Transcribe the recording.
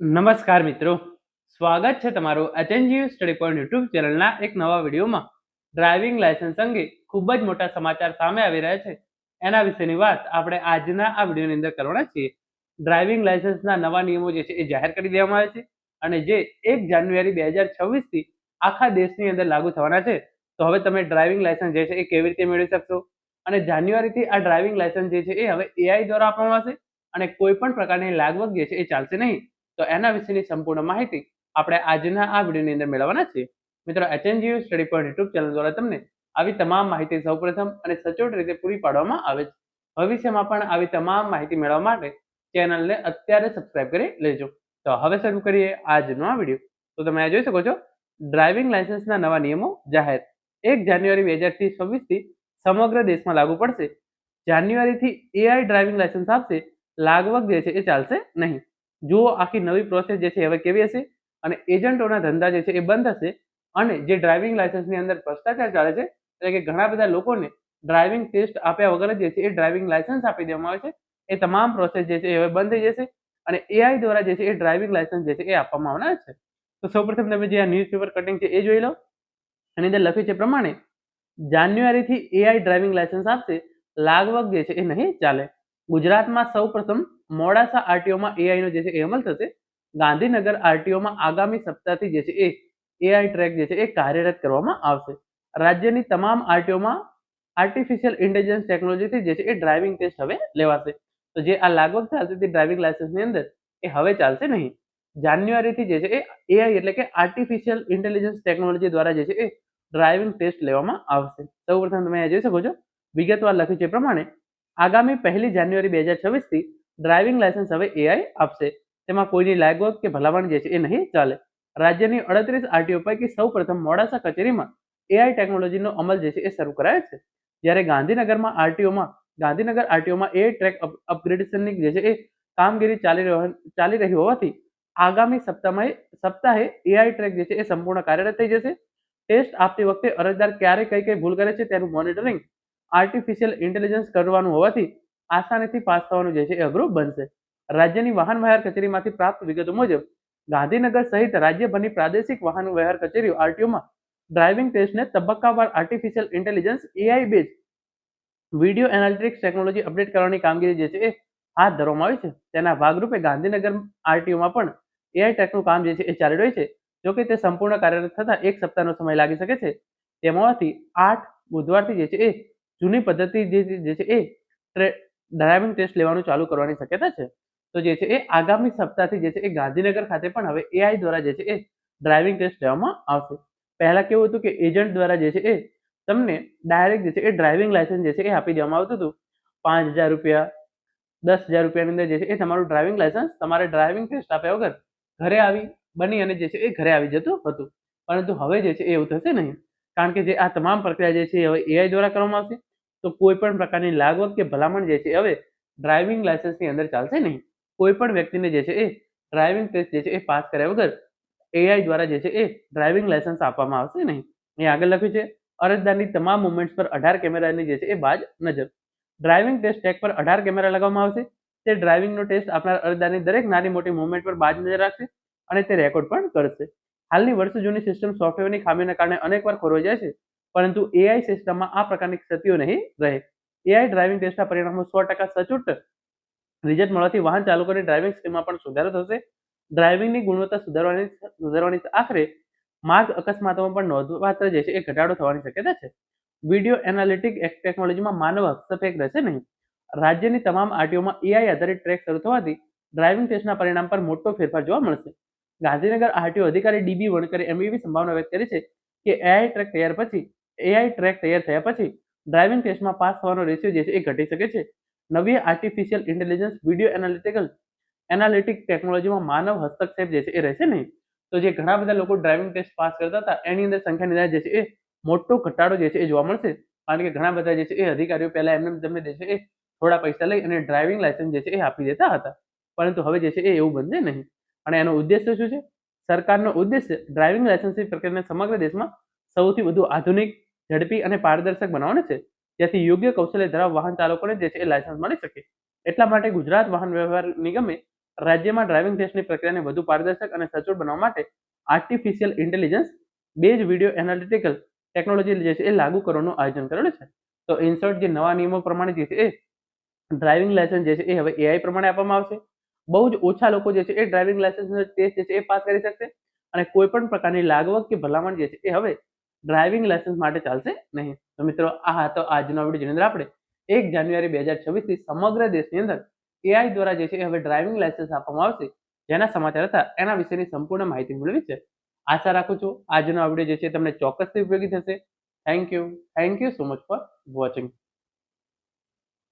નમસ્કાર મિત્રો, સ્વાગત છે તમારું એચએનજીયુ સ્ટડી પોઈન્ટ યુટ્યુબ ચેનલના એક નવા વિડીયોમાં. ડ્રાઇવિંગ લાયસન્સ અંગે ખૂબ જ મોટા સમાચાર સામે આવી રહ્યા છે. એના વિશેની વાત આપણે આજના આ વિડીયોની અંદર કરવાના છીએ. ડ્રાઇવિંગ લાયસન્સના નવા નિયમો જે છે એ જાહેર કરી દેવામાં આવે છે અને જે 1 જાન્યુઆરી 2026થી આખા દેશની અંદર લાગુ થવાના છે. તો હવે તમે ડ્રાઇવિંગ લાયસન્સ જે છે એ કેવી રીતે મેળવી શકશો અને જાન્યુઆરીથી આ ડ્રાઇવિંગ લાયસન્સ જે છે એ હવે એઆઈ દ્વારા આપવામાં આવશે અને કોઈ પણ પ્રકારની લાગવગ જે છે એ ચાલશે નહીં. તો એના વિશેની સંપૂર્ણ માહિતી આપણે આજના આ વિડીયોની અંદર મેળવવાના છીએ. મિત્રો, HNGU study point YouTube channel દ્વારા તમને આવી તમામ માહિતી સૌપ્રથમ અને સચોટ રીતે પૂરી પાડવામાં આવે છે. ભવિષ્યમાં પણ આવી તમામ માહિતી મેળવવા માટે ચેનલને અત્યારે સબસ્ક્રાઇબ કરી લેજો. તો હવે શરૂ કરીએ આજનો આ વિડીયો. તો તમે આ જોઈ શકો છો, ડ્રાઇવિંગ લાયસન્સના નવા નિયમો જાહેર 1 જાન્યુઆરી 2026થી સમગ્ર દેશમાં લાગુ પડશે. જાન્યુઆરીથી એઆઈ ડ્રાઇવિંગ લાયસન્સ આપશે, લાગવગ જે છે એ ચાલશે નહીં. જુઓ આખી નવી પ્રોસેસ જે છે હવે કેવી હશે અને એજન્ટોના ધંધા જે છે એ બંધ હશે અને જે ડ્રાઇવિંગ લાયસન્સની અંદર ભ્રષ્ટાચાર ચાલે છે, એટલે કે ઘણા બધા લોકોને ડ્રાઇવિંગ ટેસ્ટ આપ્યા વગર જે છે એ ડ્રાઇવિંગ લાયસન્સ આપી દેવામાં આવે છે. એ તમામ પ્રોસેસ જે છે એ હવે બંધ થઈ જશે અને એઆઈ દ્વારા જે છે એ ડ્રાઇવિંગ લાયસન્સ જે છે એ આપવામાં આવનાર છે. તો સૌપ્રથમ તમે જે આ ન્યૂઝપેપર કટિંગ છે એ જોઈ લો. એની અંદર લખ્યું છે પ્રમાણે જાન્યુઆરીથી એઆઈ ડ્રાઇવિંગ લાયસન્સ આપશે, લાગવગ જે છે એ નહીં ચાલે. ગુજરાતમાં સૌપ્રથમ મોડાસા આરટીઓમાં એઆઈનો જે છે એ અમલ થશે. ગાંધીનગર આરટીઓમાં આગામી સપ્તાહથી જે છે એ એઆઈ ટ્રેક જે છે એ કાર્યરત કરવામાં આવશે. રાજ્યની તમામ આરટીઓમાં આર્ટિફિશિયલ ઇન્ટેલિજન્સ ટેકનોલોજીથી જે છે એ ડ્રાઇવિંગ ટેસ્ટ હવે લેવાશે. તો જે આ લાગવગ ચાલતી હતી ડ્રાઇવિંગ લાયસન્સની અંદર એ હવે ચાલશે નહીં. જાન્યુઆરીથી જે છે એ એઆઈ એટલે કે આર્ટિફિશિયલ ઇન્ટેલિજન્સ ટેકનોલોજી દ્વારા જે છે એ ડ્રાઇવિંગ ટેસ્ટ લેવામાં આવશે. સૌપ્રથમ તમે જોઈ શકો છો, વિગતવાર લખ્યું છે પ્રમાણે આગામી 1 જાન્યુઆરી 2026થી ડ્રાઇવિંગ લાયસન્સ હવે એઆઈ આપશે. તેમાં કોઈની લાગવગ કે ભલામણ જે છે એ નહીં ચાલે. રાજ્યની 38 આરટીઓ પૈકી સૌપ્રથમ મોડાસા કચેરીમાં એઆઈ ટેકનોલોજીનો અમલ જે છે એ શરૂ કરાયો છે. જ્યારે ગાંધીનગર આરટીઓમાં એઆઈ ટ્રેક અપગ્રેડેશનની જે છે એ કામગીરી ચાલી રહી હોવાથી આગામી સપ્તાહે એઆઈ ટ્રેક જે છે એ સંપૂર્ણ કાર્યરત થઈ જશે. ટેસ્ટ આપતી વખતે અરજદાર ક્યારે કઈ ભૂલ કરે છે તેનું મોનિટરિંગ આર્ટિફિશિયલ ઇન્ટેલિજન્સ કરવાનું હોવાથી આસાનીથી પાસ થવાનું જે છે એ અઘરું બનશે. રાજ્યની વાહન વ્યવહાર કચેરીમાંથી પ્રાપ્ત વિગતો મુજબ ગાંધીનગર સહિત રાજ્યભરની પ્રાદેશિક વાહન વ્યવહાર કચેરીઓ આરટીઓમાં ડ્રાઇવિંગ ટેસ્ટને તબક્કાવાર artificial intelligence AI base video analytics technology update કરવાની કામગીરી જે છે એ હાથ ધરવામાં આવી છે. તેના ભાગરૂપે ગાંધીનગર આરટીઓમાં પણ એઆઈ ટ્રેકનું કામ જે છે એ ચાલી રહ્યું છે. જોકે તે સંપૂર્ણ કાર્યરત થતા 1 સપ્તાહનો સમય લાગી શકે છે. તેમાંથી 8 બુધવારથી જે છે એ જૂની પદ્ધતિ જે છે એ ડ્રાઇવિંગ ટેસ્ટ લેવાનું ચાલુ કરવાની શક્યતા છે. તો જે છે એ આગામી સપ્તાહથી જે છે એ ગાંધીનગર ખાતે પણ હવે એઆઈ દ્વારા જે છે એ ડ્રાઇવિંગ ટેસ્ટ લેવામાં આવશે. પહેલા કેવું હતું કે એજન્ટ દ્વારા જે છે એ તમને ડાયરેક્ટ જે છે એ ડ્રાઇવિંગ લાયસન્સ જે છે એ આપી દેવામાં આવતું હતું. 5,000 રૂપિયા 10,000 રૂપિયાની અંદર જે છે એ તમારું ડ્રાઇવિંગ લાયસન્સ તમારે ડ્રાઇવિંગ ટેસ્ટ આપ્યા વગર ઘરે આવી બની અને જે છે એ ઘરે આવી જતું હતું. પરંતુ હવે જે છે એ એવું થશે નહીં, કારણ કે જે આ તમામ પ્રક્રિયા જે છે એ હવે એઆઈ દ્વારા કરવામાં આવશે. તો કોઈ પણ પ્રકારની લાગવગ કે ભલામણ જે છે હવે ડ્રાઇવિંગ લાયસન્સની અંદર ચાલશે નહીં. કોઈ પણ વ્યક્તિને જે છે એ ડ્રાઇવિંગ ટેસ્ટ જે છે એ પાસ કર્યા વગર એઆઈ દ્વારા જે છે એ ડ્રાઇવિંગ લાયસન્સ આપવામાં આવશે નહીં. અહીં આગળ લખ્યું છે, અરજદારની તમામ મુવમેન્ટ્સ પર 18 કેમેરાની જે છે એ બાજ નજર. ડ્રાઇવિંગ ટેસ્ટ ટેગ પર 18 કેમેરા લગાવવામાં આવશે. તે ડ્રાઇવિંગનો ટેસ્ટ આપનાર અરજદારની દરેક નાની મોટી મુવમેન્ટ પર બાજ નજર રાખશે અને તે રેકોર્ડ પણ કરશે. હાલની વર્ષો જૂની સિસ્ટમ સોફ્ટવેરની ખામીને કારણે અનેકવાર ખોરવાઈ જાય છે, પરંતુ એઆઈ સિસ્ટમમાં આ પ્રકારની ક્ષતિઓ નહીં રહે. એઆઈ ડ્રાઇવિંગ ટેસ્ટના પરિણામો 100% સચોટ રિઝલ્ટ મળવાથી વાહન ચાલકોની ડ્રાઇવિંગ સ્કિલમાં પણ સુધારો થશે. ડ્રાઇવિંગની ગુણવત્તા સુધારવાની આખરે માર્ગ અકસ્માતોમાં પણ નોંધપાત્ર જે છે એ ઘટાડો થવાની શક્યતા છે. વિડીયો એનાલિટિક ટેકનોલોજીમાં માનવ હસ્તક્ષેપ રહેશે નહીં. રાજ્યની તમામ આરટીઓમાં એઆઈ આધારિત ટ્રેક શરૂ થવાથી ડ્રાઇવિંગ ટેસ્ટના પરિણામ પર મોટો ફેરફાર જોવા મળશે. ગાંધીનગર આરટીઓ અધિકારી ડીબી વણકરે એવી સંભાવના વ્યક્ત કરી છે કે એઆઈ ટ્રેક તૈયાર થયા પછી ડ્રાઇવિંગ ટેસ્ટમાં પાસ થવાનો રેશિયો જે છે એ ઘટી શકે છે. નવી આર્ટિફિશિયલ ઇન્ટેલિજન્સ વિડીયો એનાલિટિક ટેકનોલોજીમાં માનવ હસ્તક્ષેપ જે છે એ રહેશે નહીં. તો જે ઘણા બધા લોકો ડ્રાઇવિંગ ટેસ્ટ પાસ કરતા હતા એની અંદર સંખ્યાની અંદર જે છે એ મોટો ઘટાડો જે છે એ જોવા મળશે. કારણ કે ઘણા બધા જે છે એ અધિકારીઓ પહેલા એમને તમને જે છે એ થોડા પૈસા લઈ અને ડ્રાઇવિંગ લાયસન્સ જે છે એ આપી દેતા હતા. પરંતુ હવે જે છે એ એવું બનશે નહીં. અને એનો ઉદ્દેશ્ય શું છે? સરકારનો ઉદ્દેશ્ય ડ્રાઇવિંગ લાયસન્સની પ્રક્રિયાને સમગ્ર દેશમાં સૌથી વધુ આધુનિક, ઝડપી અને પારદર્શક બનાવવાનો છે, જેથી યોગ્ય કૌશલ્ય ધરાવતા વાહન ચાલકોને જે છે એ લાયસન્સ મળી શકે. એટલા માટે ગુજરાત વાહન વ્યવહાર નિગમે રાજ્યમાં ડ્રાઇવિંગ ટેસ્ટની પ્રક્રિયાને વધુ પારદર્શક અને સચોટ બનાવવા માટે artificial intelligence base video analytical technology જે છે એ લાગુ કરવાનું આયોજન કરેલું છે. તો ઇનશોર્ટ જે નવા નિયમો પ્રમાણે જે છે એ ડ્રાઇવિંગ લાયસન્સ જે છે એ હવે એઆઈ પ્રમાણે આપવામાં આવશે. બહુ જ ઓછા લોકો જે છે એ ડ્રાઇવિંગ લાયસન્સ ટેસ્ટ જે છે એ પાસ કરી શકશે અને કોઈ પણ પ્રકારની લાગવગ કે ભલામણ જે છે એ હવે ડ્રાઇવિંગ લાયસન્સ માટે ચાલશે નહીં. તો મિત્રો આ હતો આજનો વિડીયો, જેની અંદર આપણે 1 જાન્યુઆરી 2026 થી સમગ્ર દેશની અંદર એઆઈ દ્વારા જે છે હવે ડ્રાઇવિંગ લાયસન્સ આપવામાં આવશે, જેના સમાચાર હતા એના વિશેની સંપૂર્ણ માહિતી મેળવી છે. આશા રાખું છું આજનો આ વિડીયો જે છે તમને ચોક્કસથી ઉપયોગી થશે. Thank you so much for watching.